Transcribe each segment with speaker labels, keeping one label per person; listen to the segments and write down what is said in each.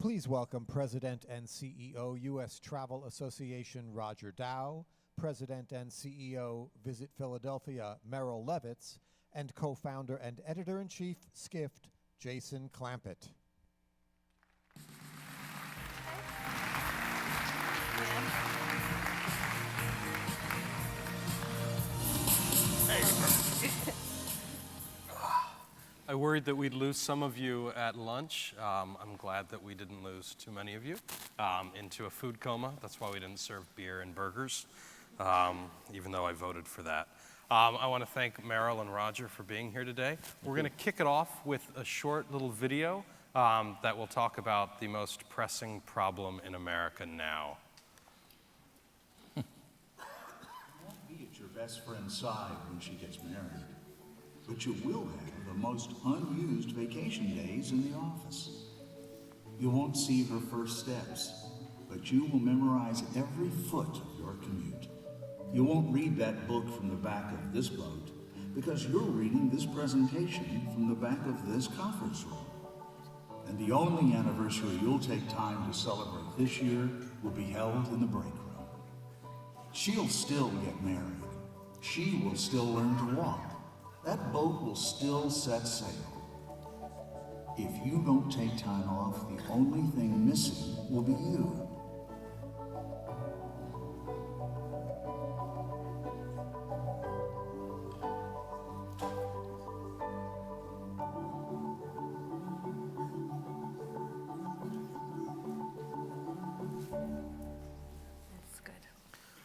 Speaker 1: Please welcome President and CEO U.S. Travel Association Roger Dow, President and CEO Visit Philadelphia Meryl Levitz, and co-founder and editor-in-chief Skift Jason Clampet.
Speaker 2: I worried that we'd lose some of you at lunch. I'm glad that we didn't lose too many of you into a food coma. That's why we didn't serve beer and burgers, even though I voted for that. I want to thank Meryl and Roger for being here today. We're going to kick it off with a short little video that will talk about the most pressing problem in America now.
Speaker 3: You won't be at your best friend's side when she gets married, but you will have the most unused vacation days in the office. You won't see her first steps, but you will memorize every foot of your commute. You won't read that book from the back of this boat because you're reading this presentation from the back of this conference room. And the only anniversary you'll take time to celebrate this year will be held in the break room. She'll still get married. She will still learn to walk. That boat will still set sail. If you don't take time off, the only thing missing will be you.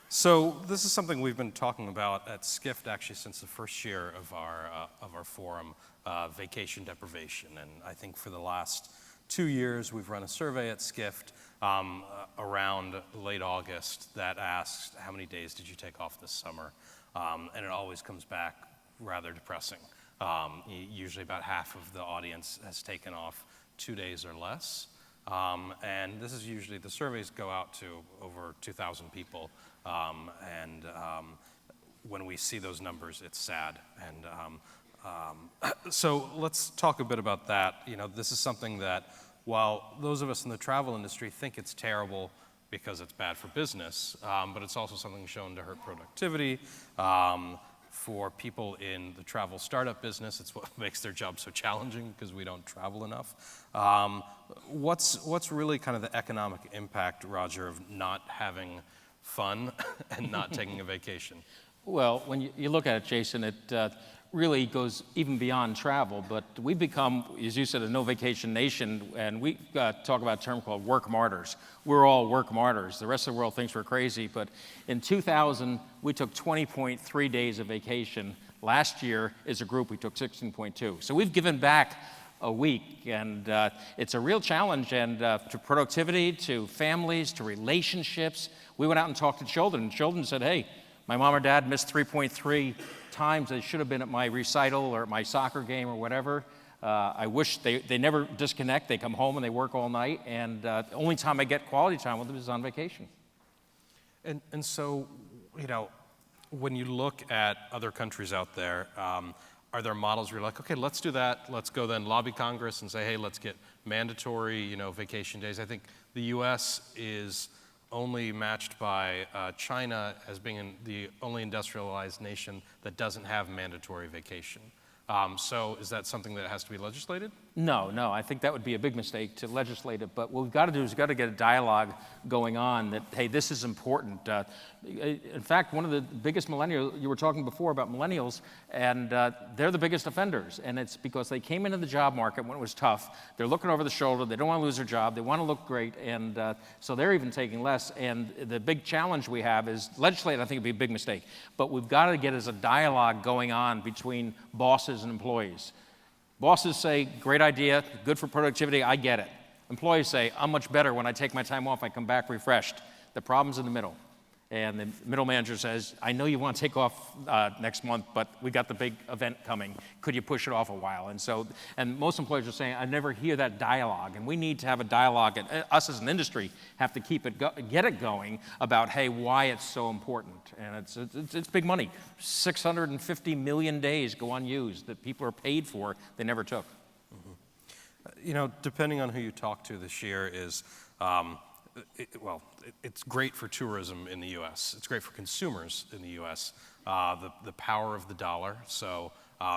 Speaker 2: So this is something we've been talking about at Skift actually since the first year of our forum, vacation deprivation. And I think for the last 2 years, we've run a survey at Skift around late August that asks, how many days did you take off this summer? And it always comes back rather depressing. Usually about half of the audience has taken off 2 days or less. And this is usually, the surveys go out to over 2,000 people. When we see those numbers, it's sad. So let's talk a bit about that. You know, this is something that, while those of us in the travel industry think it's terrible because it's bad for business, but it's also something shown to hurt productivity. For people in the travel startup business, it's what makes their job so challenging because we don't travel enough. What's really kind of the economic impact, Roger, of not having fun and not taking a vacation?
Speaker 4: Well, when you look at it, Jason, it really goes even beyond travel, but we've become, as you said, a no vacation nation, and we talk about a term called work martyrs. We're all work martyrs. The rest of the world thinks we're crazy, but in 2000, we took 20.3 days of vacation. Last year, as a group, we took 16.2. So we've given back a week, and it's a real challenge, and to productivity, to families, to relationships. We went out and talked to children, and children said, hey, my mom or dad missed 3.3 times they should have been at my recital or at my soccer game or whatever. I wish they never disconnect. They come home and they work all night, and the only time I get quality time with them is on vacation.
Speaker 2: And so, you know, when you look at other countries out there, are there models where you're like, okay, let's do that. Let's go then lobby Congress and say, hey, let's get mandatory, you know, vacation days. I think the U.S. is only matched by China as being the only industrialized nation that doesn't have mandatory vacation. So is that something that has to be legislated?
Speaker 4: No, I think that would be a big mistake to legislate it. But what we've got to do is we've got to get a dialogue going on that, hey, this is important. In fact, one of the biggest millennials, you were talking before about millennials, and they're the biggest offenders. And it's because they came into the job market when it was tough. They're looking over the shoulder. They don't want to lose their job. They want to look great. And so they're even taking less. And the big challenge we have is legislate, I think, would be a big mistake. But we've got to get as a dialogue going on between bosses and employees. Bosses say, great idea, good for productivity, I get it. Employees say, I'm much better when I take my time off, I come back refreshed. The problem's in the middle. And the middle manager says, I know you want to take off next month, but we got the big event coming. Could you push it off a while? And most employers are saying, I never hear that dialogue. And we need to have a dialogue, and us as an industry have to get it going about, hey, why it's so important. And it's big money. 650 million days go unused that people are paid for, they never took.
Speaker 2: Depending on who you talk to this year is, it's great for tourism in the U.S. It's great for consumers in the U.S. The power of the dollar, so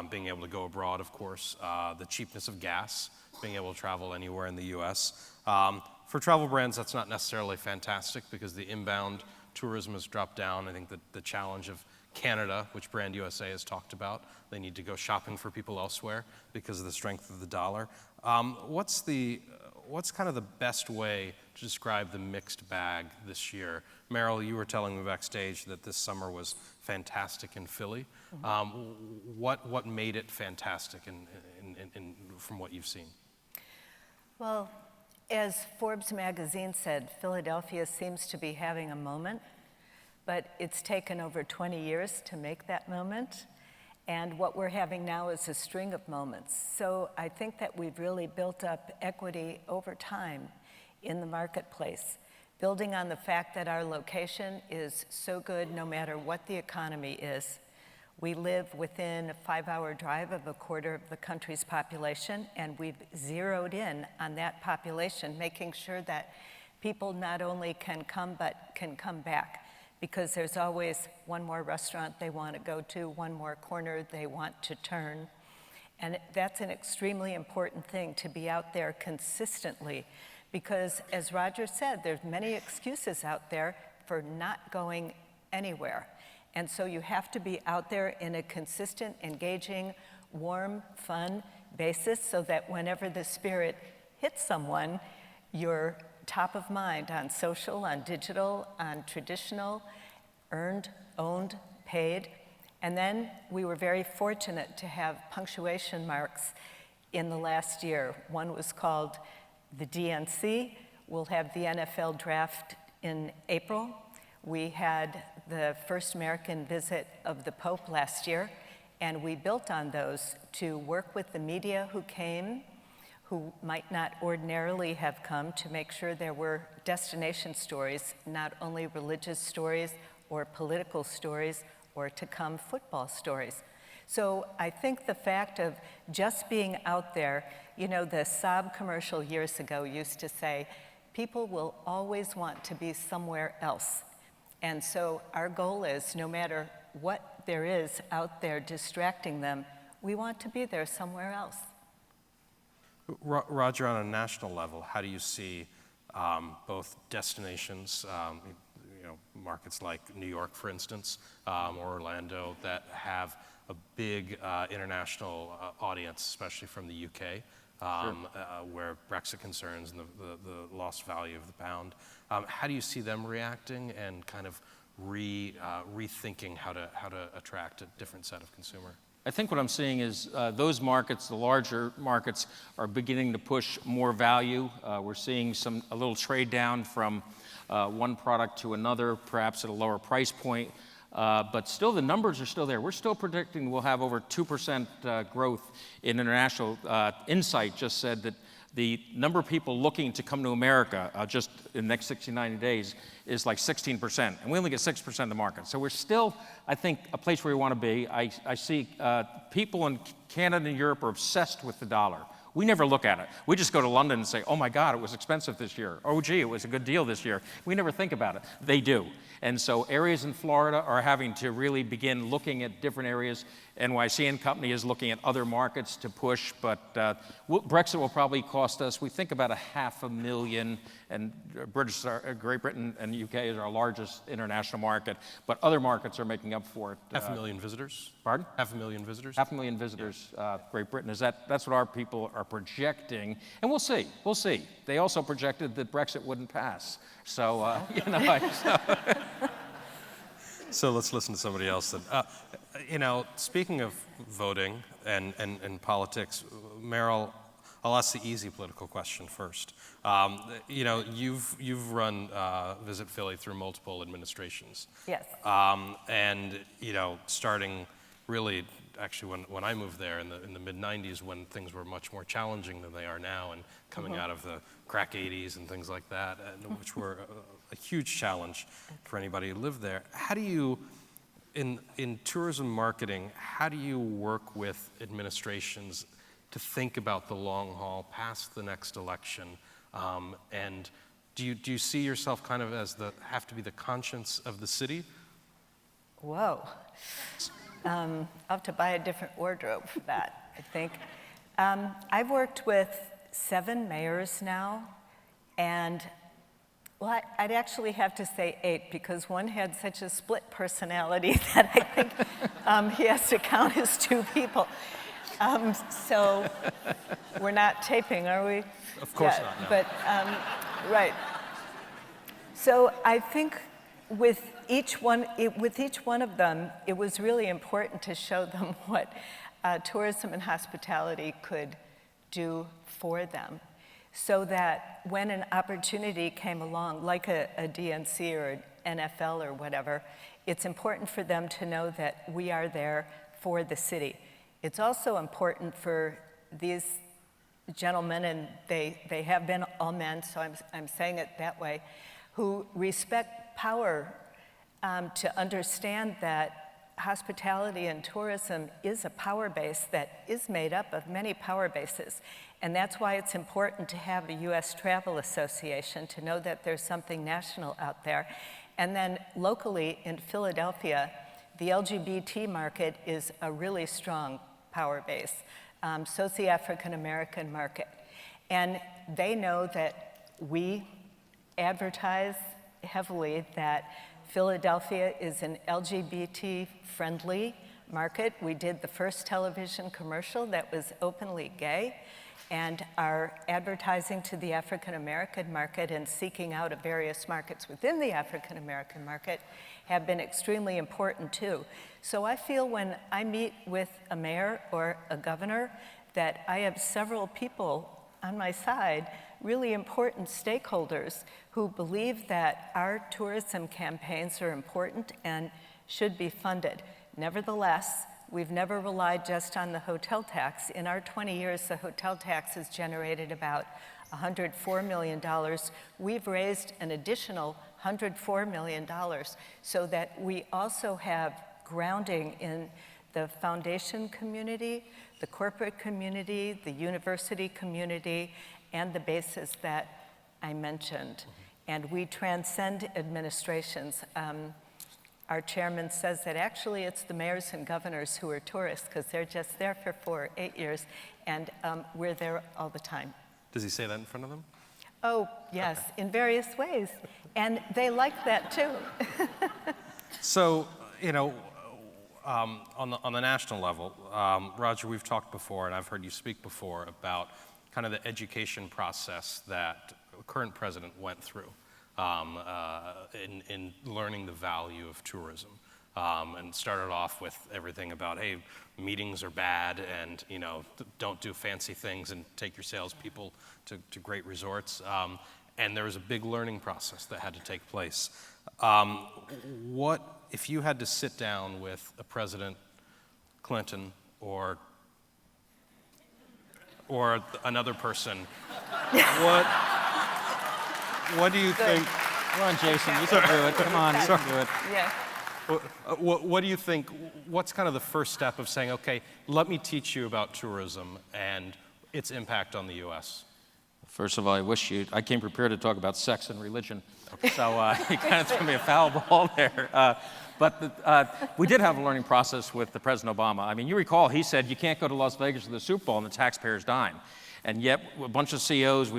Speaker 2: being able to go abroad, of course, the cheapness of gas, being able to travel anywhere in the U.S. For travel brands, that's not necessarily fantastic because the inbound tourism has dropped down. I think that the challenge of Canada, which Brand USA has talked about, they need to go shopping for people elsewhere because of the strength of the dollar. What's kind of the best way to describe the mixed bag this year? Meryl, you were telling me backstage that this summer was fantastic in Philly. What made it fantastic from what you've seen?
Speaker 5: Well, as Forbes magazine said, Philadelphia seems to be having a moment, but it's taken over 20 years to make that moment. And what we're having now is a string of moments. So I think that we've really built up equity over time in the marketplace, building on the fact that our location is so good no matter what the economy is. We live within a 5-hour drive of a quarter of the country's population, and we've zeroed in on that population, making sure that people not only can come, but can come back, because there's always one more restaurant they want to go to, one more corner they want to turn. And that's an extremely important thing, to be out there consistently, because as Roger said, there's many excuses out there for not going anywhere. And so you have to be out there in a consistent, engaging, warm, fun basis so that whenever the spirit hits someone, you're top of mind on social, on digital, on traditional, earned, owned, paid. And then we were very fortunate to have punctuation marks in the last year. One was called the DNC. We'll have the NFL draft in April. We had the first American visit of the Pope last year, and we built on those to work with the media who came, who might not ordinarily have come, to make sure there were destination stories, not only religious stories or political stories or to come football stories. So I think the fact of just being out there, the Saab commercial years ago used to say, people will always want to be somewhere else. And so our goal is, no matter what there is out there distracting them, we want to be there somewhere else.
Speaker 2: Roger, on a national level, how do you see both destinations, markets like New York, for instance, or Orlando, that have a big international audience, especially from the UK, where Brexit concerns and the lost value of the pound. How do you see them reacting and kind of rethinking how to attract a different set of consumer?
Speaker 4: I think what I'm seeing is those markets, the larger markets, are beginning to push more value. We're seeing a little trade down from one product to another, perhaps at a lower price point. But still, the numbers are still there. We're still predicting we'll have over 2% growth in international. Insight just said that the number of people looking to come to America just in the next 60, 90 days is like 16%, and we only get 6% of the market. So we're still, I think, a place where we want to be. I see people in Canada and Europe are obsessed with the dollar. We never look at it. We just go to London and say, oh my God, it was expensive this year. Oh gee, it was a good deal this year. We never think about it. They do. And so areas in Florida are having to really begin looking at different areas. NYC and Company is looking at other markets to push, but Brexit will probably cost us, we think, about 500,000, and Great Britain and UK is our largest international market, but other markets are making up for it.
Speaker 2: 500,000 visitors?
Speaker 4: Pardon?
Speaker 2: 500,000 visitors?
Speaker 4: 500,000 visitors, Great Britain. That's what our people are projecting, and we'll see. We'll see. They also projected that Brexit wouldn't pass. So,
Speaker 2: So let's listen to somebody else. Speaking of voting and politics, Meryl, I'll ask the easy political question first. You've run Visit Philly through multiple administrations.
Speaker 5: Yes.
Speaker 2: And starting really, actually, when I moved there in the mid-'90s, when things were much more challenging than they are now, and coming out of the crack 80s and things like that, which were a huge challenge for anybody who lived there. How do you, in tourism marketing, how do you work with administrations to think about the long haul past the next election? And do you see yourself kind of as have to be the conscience of the city?
Speaker 5: Whoa. I'll have to buy a different wardrobe for that, I think. I've worked with 7 mayors now, and well, I'd actually have to say 8 because one had such a split personality that I think he has to count as 2 people. So we're not taping, are we?
Speaker 2: Of course not, no.
Speaker 5: But, right. So I think with each one of them, it was really important to show them what tourism and hospitality could do for them, so that when an opportunity came along, like a DNC or an NFL or whatever, it's important for them to know that we are there for the city. It's also important for these gentlemen, and they have been all men, so I'm saying it that way, who respect power, to understand that hospitality and tourism is a power base that is made up of many power bases. And that's why it's important to have a U.S. Travel Association, to know that there's something national out there. And then locally in Philadelphia, the LGBT market is a really strong power base, so's the African American market. And they know that we advertise heavily that Philadelphia is an LGBT-friendly market. We did the first television commercial that was openly gay, and our advertising to the African American market and seeking out of various markets within the African American market have been extremely important too. So I feel when I meet with a mayor or a governor that I have several people on my side, really important stakeholders who believe that our tourism campaigns are important and should be funded. Nevertheless, we've never relied just on the hotel tax. In our 20 years, the hotel tax has generated about $104 million. We've raised an additional $104 million so that we also have grounding in the foundation community, the corporate community, the university community, and the bases that I mentioned. And we transcend administrations. Our chairman says that actually it's the mayors and governors who are tourists because they're just there for 4 or 8 years, and we're there all the time.
Speaker 2: Does he say that in front of them?
Speaker 5: Oh, yes, in various ways. And they like that too.
Speaker 2: So, you know, on the national level, Roger, we've talked before, and I've heard you speak before about kind of the education process that the current president went through in learning the value of tourism, and started off with everything about, hey, meetings are bad, and you know, don't do fancy things, and take your salespeople to great resorts. And there was a big learning process that had to take place. What if you had to sit down with a President Clinton or another person, what do you think?
Speaker 4: Come on, Jason, you can do it. Come on, you can do it.
Speaker 5: Yeah.
Speaker 2: What do you think, what's kind of the first step of saying, okay, let me teach you about tourism and its impact on the U.S.?
Speaker 4: First of all, I came prepared to talk about sex and religion, so you kind of threw me a foul ball there. But we did have a learning process with the President Obama. I mean, you recall he said you can't go to Las Vegas for the Super Bowl and the taxpayers dime. And yet, a bunch of CEOs,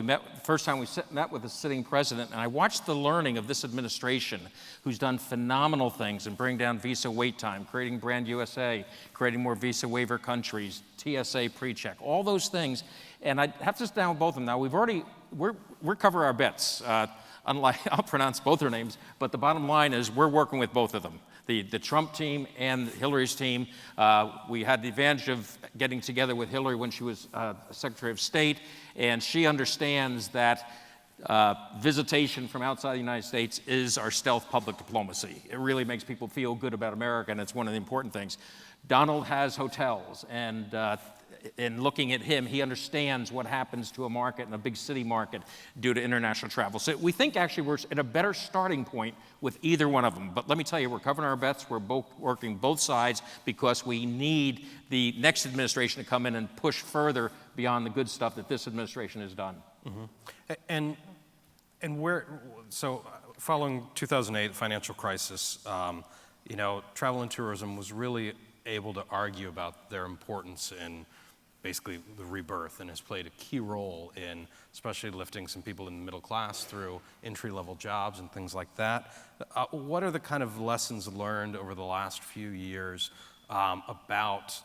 Speaker 4: first time we met with the sitting president, and I watched the learning of this administration, who's done phenomenal things in bringing down visa wait time, creating Brand USA, creating more visa waiver countries, TSA pre-check, all those things. And I have to sit down with both of them now. We're cover our bets. Unlike, I'll pronounce both their names, but the bottom line is we're working with both of them. The Trump team and Hillary's team. We had the advantage of getting together with Hillary when she was Secretary of State, and she understands that visitation from outside the United States is our stealth public diplomacy. It really makes people feel good about America, and it's one of the important things. Donald has hotels, and in looking at him, he understands what happens to a market and a big city market due to international travel. So we think actually we're at a better starting point with either one of them. But let me tell you, we're covering our bets. We're both working both sides because we need the next administration to come in and push further beyond the good stuff that this administration has done.
Speaker 2: Mm-hmm. And where, so following 2008 financial crisis, you know, travel and tourism was really able to argue about their importance in basically the rebirth, and has played a key role in especially lifting some people in the middle class through entry-level jobs and things like that. What are the kind of lessons learned over the last few years about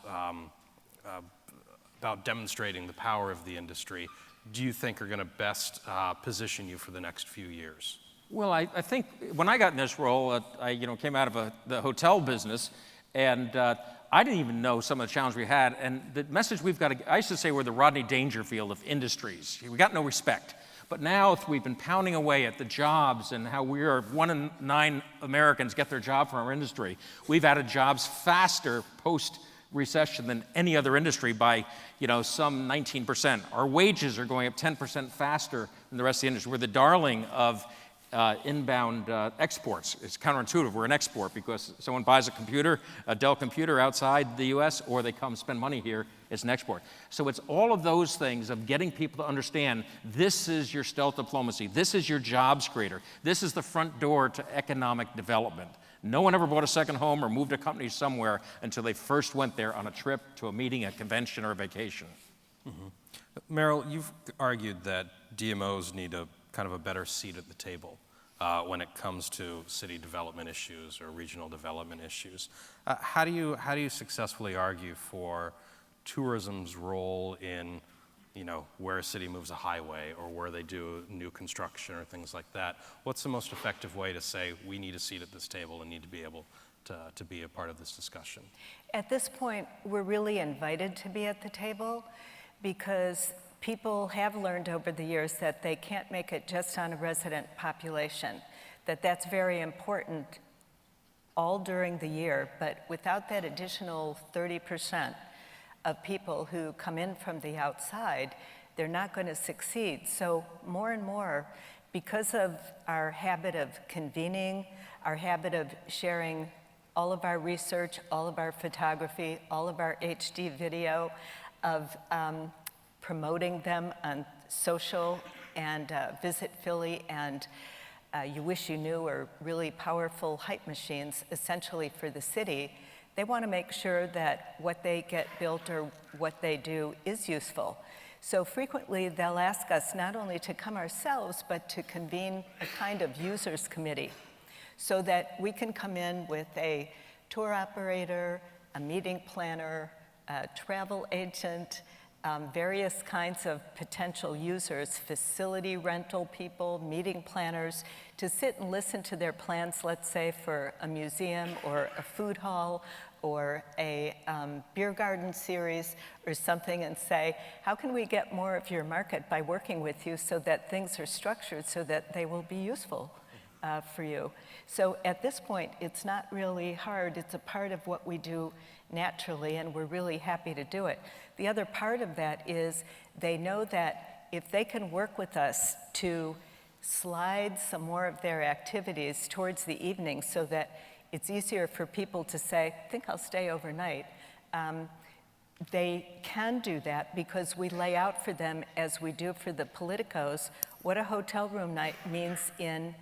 Speaker 2: demonstrating the power of the industry do you think are going to best position you for the next few years?
Speaker 4: Well, I think when I got in this role, I came out of the hotel business, and I didn't even know some of the challenges we had. And the message we've got to, I used to say we're the Rodney Dangerfield of industries. We got no respect. But now we've been pounding away at the jobs and how 1 in 9 Americans get their job from our industry. We've added jobs faster post-recession than any other industry by, some 19%. Our wages are going up 10% faster than the rest of the industry. We're the darling of inbound exports. It's counterintuitive. We're an export because someone buys a Dell computer outside the U.S., or they come spend money here, it's an export. So it's all of those things of getting people to understand this is your stealth diplomacy. This is your jobs creator. This is the front door to economic development. No one ever bought a second home or moved a company somewhere until they first went there on a trip to a meeting, a convention, or a vacation.
Speaker 2: Mm-hmm. Meryl, you've argued that DMOs need a kind of a better seat at the table when it comes to city development issues or regional development issues. How do you successfully argue for tourism's role in, where a city moves a highway or where they do new construction or things like that? What's the most effective way to say we need a seat at this table and need to be able to be a part of this discussion?
Speaker 5: At this point, we're really invited to be at the table because people have learned over the years that they can't make it just on a resident population, that's very important all during the year, but without that additional 30% of people who come in from the outside, they're not going to succeed. So more and more, because of our habit of convening, our habit of sharing all of our research, all of our photography, all of our HD video, of promoting them on social and Visit Philly and You Wish You Knew are really powerful hype machines essentially for the city. They want to make sure that what they get built or what they do is useful. So frequently they'll ask us not only to come ourselves, but to convene a kind of users committee so that we can come in with a tour operator, a meeting planner, a travel agent, various kinds of potential users, facility rental people, meeting planners, to sit and listen to their plans, let's say for a museum or a food hall or a beer garden series or something, and say, how can we get more of your market by working with you so that things are structured so that they will be useful for you? So at this point, it's not really hard. It's a part of what we do naturally, and we're really happy to do it. The other part of that is they know that if they can work with us to slide some more of their activities towards the evening so that it's easier for people to say, I think I'll stay overnight, they can do that because we lay out for them, as we do for the politicos, what a hotel room night means in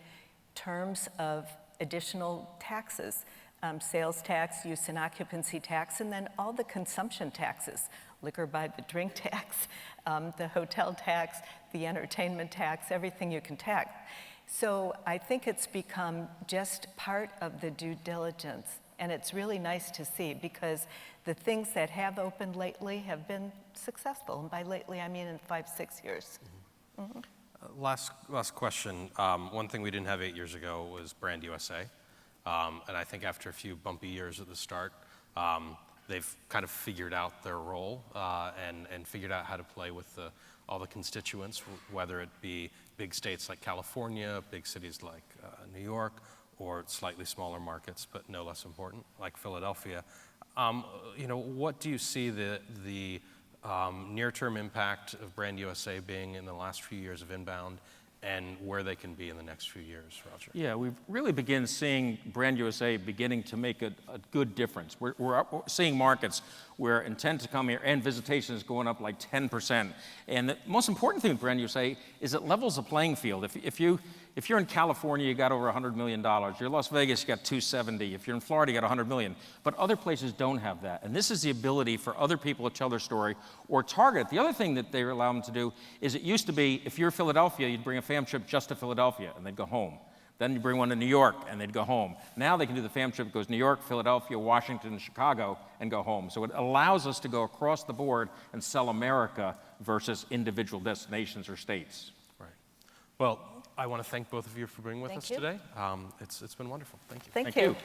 Speaker 5: terms of additional taxes. Sales tax, use and occupancy tax, and then all the consumption taxes, liquor by the drink tax, the hotel tax, the entertainment tax, everything you can tax. So I think it's become just part of the due diligence, and it's really nice to see because the things that have opened lately have been successful, and by lately I mean in 5-6 years. Mm-hmm.
Speaker 2: Last question. One thing we didn't have 8 years ago was Brand USA. And I think after a few bumpy years at the start, they've kind of figured out their role and figured out how to play with all the constituents, whether it be big states like California, big cities like New York, or slightly smaller markets, but no less important, like Philadelphia. What do you see the near-term impact of Brand USA being in the last few years of inbound, and where they can be in the next few years, Roger.
Speaker 4: Yeah, we've really begun seeing Brand USA beginning to make a good difference. We're seeing markets where intent to come here and visitation is going up like 10%. And the most important thing with Brand USA is it levels the playing field. If you're in California, you got over $100 million. You're in Las Vegas, you got 270. If you're in Florida, you got 100 million. But other places don't have that. And this is the ability for other people to tell their story or target. The other thing that they allow them to do is it used to be, if you're Philadelphia, you'd bring a fam trip just to Philadelphia, and they'd go home. Then you bring one to New York, and they'd go home. Now they can do the fam trip that goes New York, Philadelphia, Washington, Chicago, and go home. So it allows us to go across the board and sell America versus individual destinations or states.
Speaker 2: Right. Well, I want to thank both of you for being with
Speaker 5: Thank
Speaker 2: us
Speaker 5: you.
Speaker 2: today. It's been wonderful. Thank you.
Speaker 5: Thank
Speaker 4: Thank
Speaker 5: you.
Speaker 4: you.